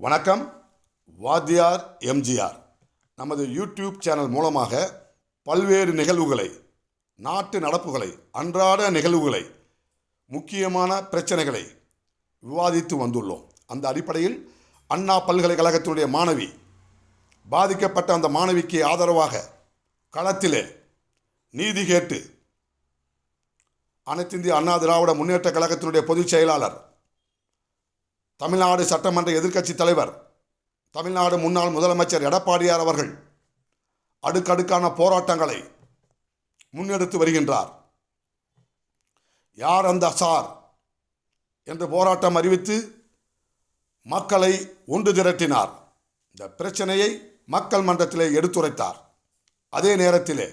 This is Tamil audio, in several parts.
வணக்கம். வாத்தியார் எம்ஜிஆர் நமது யூடியூப் சேனல் மூலமாக பல்வேறு நிகழ்வுகளை, நாட்டு நடப்புகளை, அன்றாட நிகழ்வுகளை, முக்கியமான பிரச்சனைகளை விவாதித்து வந்துள்ளோம். அந்த அடிப்படையில் அண்ணா பல்கலைக்கழகத்தினுடைய மாணவி பாதிக்கப்பட்ட அந்த மாணவிக்கு ஆதரவாக களத்திலே நீதி கேட்டு அனைத்திந்திய அண்ணா திராவிட முன்னேற்ற கழகத்தினுடைய பொதுச் செயலாளர், தமிழ்நாடு சட்டமன்ற எதிர்க்கட்சி தலைவர், தமிழ்நாடு முன்னாள் முதலமைச்சர் எடப்பாடியார் அவர்கள் அடுக்கடுக்கான போராட்டங்களை முன்னெடுத்து வருகின்றார். யார் அந்த சார் என்று போராட்டம் அறிவித்து மக்களை ஒன்று திரட்டினார். இந்த பிரச்சனையை மக்கள் மன்றத்திலே எடுத்துரைத்தார். அதே நேரத்திலே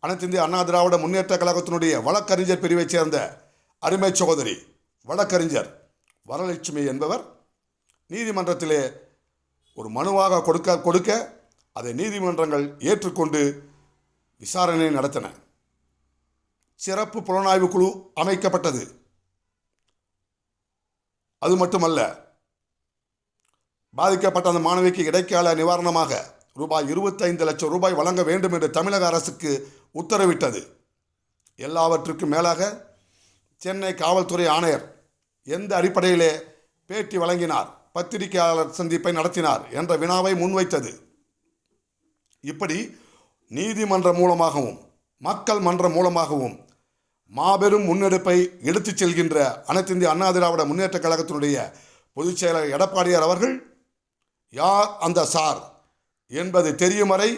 அனைத்திந்திய அண்ணா திராவிட முன்னேற்ற கழகத்தினுடைய வழக்கறிஞர் பிரிவைச் சேர்ந்த அருமை சகோதரி வழக்கறிஞர் வரலட்சுமி என்பவர் நீதிமன்றத்திலே ஒரு மனுவாக கொடுக்க அதை நீதிமன்றங்கள் ஏற்றுக்கொண்டு விசாரணை நடத்தின. சிறப்பு புலனாய்வு குழு அமைக்கப்பட்டது. அது மட்டுமல்ல, பாதிக்கப்பட்ட அந்த மாணவிக்கு இடைக்கால நிவாரணமாக ரூபாய் 25 லட்சம் ரூபாய் வழங்க வேண்டும் என்று தமிழக அரசுக்கு உத்தரவிட்டது. எல்லாவற்றுக்கும் மேலாக சென்னை காவல்துறை ஆணையர் எந்த அடிப்படையிலே பேட்டி வழங்கினார், பத்திரிகையாளர் சந்திப்பை நடத்தினார் என்ற வினாவை முன்வைத்தது. இப்படி நீதிமன்றம் மூலமாகவும் மக்கள் மன்றம் மூலமாகவும் மாபெரும் முன்னெடுப்பை எடுத்துச் செல்கின்ற அனைத்திந்திய அண்ணா திராவிட முன்னேற்ற கழகத்தினுடைய பொதுச் செயலர் எடப்பாடியார் அவர்கள் யார் அந்த சார் என்பது தெரியும் வரை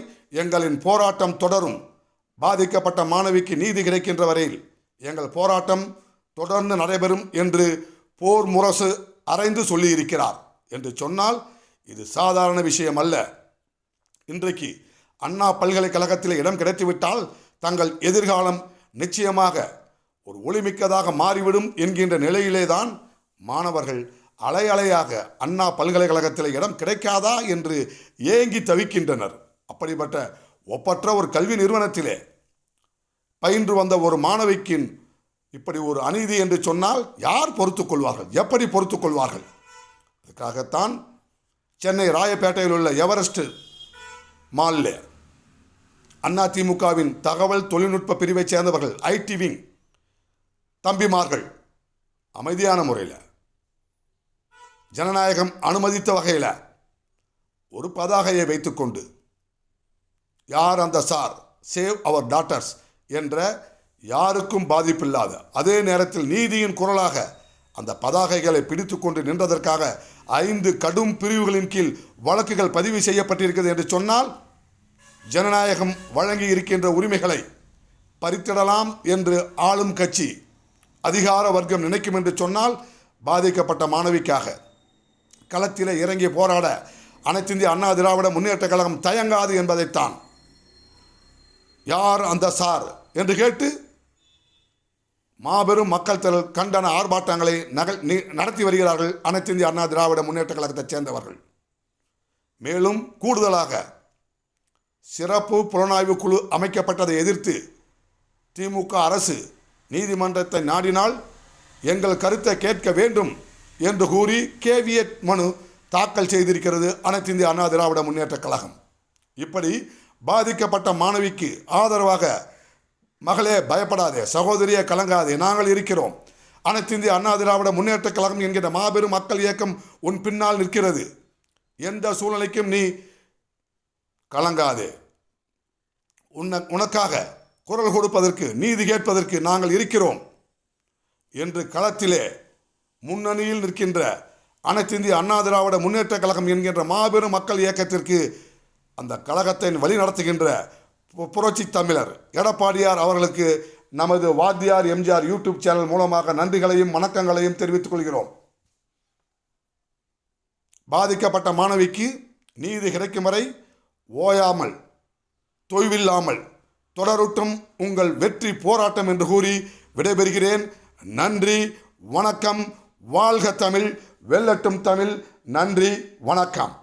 எங்களின் போராட்டம் தொடரும். பாதிக்கப்பட்ட மாணவிக்கு நீதி கிடைக்கின்ற வரையில் எங்கள் போராட்டம் தொடர்ந்து நடைபெறும் என்று போர் முரசு அறைந்து சொல்லியிருக்கிறார் என்று சொன்னால் இது சாதாரண விஷயம் அல்ல. இன்றைக்கு அண்ணா பல்கலைக்கழகத்தில் இடம் கிடைத்துவிட்டால் தங்கள் எதிர்காலம் நிச்சயமாக ஒரு ஒளிமிக்கதாக மாறிவிடும் என்கின்ற நிலையிலே தான் மாணவர்கள் அலையலையாக அண்ணா பல்கலைக்கழகத்தில் இடம் கிடைக்காதா என்று ஏங்கி தவிக்கின்றனர். அப்படிப்பட்ட ஒப்பற்ற ஒரு கல்வி நிறுவனத்திலே பயின்று வந்த ஒரு மாணவிக்கு இப்படி ஒரு அநீதி என்று சொன்னால் யார் பொறுத்துக் கொள்வார்கள்? எப்படி பொறுத்துக் கொள்வார்கள்? அதுக்காகத்தான் சென்னை ராயப்பேட்டையில் உள்ள எவரெஸ்ட் மாலில் அதிமுகவின் தகவல் தொழில்நுட்ப பிரிவைச் சேர்ந்தவர்கள், ஐடி விங் தம்பிமார்கள் அமைதியான முறையில், ஜனநாயகம் அனுமதித்த வகையில் ஒரு பதாகையை வைத்துக்கொண்டு யார் அந்த சார், சேவ் அவர் டாட்டர்ஸ் என்ற யாருக்கும் பாதிப்பில்லாத, அதே நேரத்தில் நீதியின் குரலாக அந்த பதாகைகளை பிடித்து கொண்டு நின்றதற்காக 5 கடும் பிரிவுகளின் கீழ் வழக்குகள் பதிவு செய்யப்பட்டிருக்கிறது என்று சொன்னால் ஜனநாயகம் வழங்கி இருக்கின்ற உரிமைகளை பறித்திடலாம் என்று ஆளும் கட்சி, அதிகார வர்க்கம் நினைக்கும் என்று சொன்னால் பாதிக்கப்பட்ட மாணவிக்காக களத்திலே இறங்கி போராட அனைத்திந்திய அண்ணா திராவிட முன்னேற்ற கழகம் தயங்காது என்பதைத்தான் யார் அந்த சார் என்று கேட்டு மாபெரும் மக்கள் திரள் கண்டன ஆர்ப்பாட்டங்களை நடத்தி வருகிறார்கள் அனைத்திந்திய அண்ணா திராவிட முன்னேற்ற கழகத்தைச் சேர்ந்தவர்கள். மேலும் கூடுதலாக சிறப்பு புலனாய்வு குழு அமைக்கப்பட்டதை எதிர்த்து திமுக அரசு நீதிமன்றத்தை நாடினால் எங்கள் கருத்தை கேட்க வேண்டும் என்று கூறி கேவியட் மனு தாக்கல் செய்திருக்கிறது அனைத்திந்திய அண்ணா திராவிட முன்னேற்ற கழகம். இப்படி பாதிக்கப்பட்ட மாணவிக்கு ஆதரவாக, மகளே பயப்படாதே, சகோதரியே கலங்காதே, நாங்கள் இருக்கிறோம், அனைத்திந்திய அண்ணா திராவிட முன்னேற்ற கழகம் என்கிற மாபெரும் மக்கள் இயக்கம் உன் பின்னால் நிற்கிறது, எந்த சூழ்நிலைக்கும் நீ கலங்காதே, உனக்காக குரல் கொடுப்பதற்கு, நீதி கேட்பதற்கு நாங்கள் இருக்கிறோம் என்று களத்திலே முன்னணியில் நிற்கின்ற அனைத்திந்திய அண்ணா திராவிட முன்னேற்ற கழகம் என்கின்ற மாபெரும் மக்கள் இயக்கத்திற்கு அந்த கழகத்தை வழி நடத்துகின்ற புரட்சி தமிழர் எடப்பாடியார் அவர்களுக்கு நமது வாத்தியார் எம்ஜிஆர் யூடியூப் சேனல் மூலமாக நன்றிகளையும் வணக்கங்களையும் தெரிவித்துக் கொள்கிறோம். பாதிக்கப்பட்ட மாணவிக்கு நீதி கிடைக்கும் வரை ஓயாமல், தொய்வில்லாமல் தொடரட்டும் உங்கள் வெற்றி போராட்டம் என்று கூறி விடைபெறுகிறேன். நன்றி, வணக்கம். வாழ்க தமிழ், வெல்லட்டும் தமிழ். நன்றி, வணக்கம்.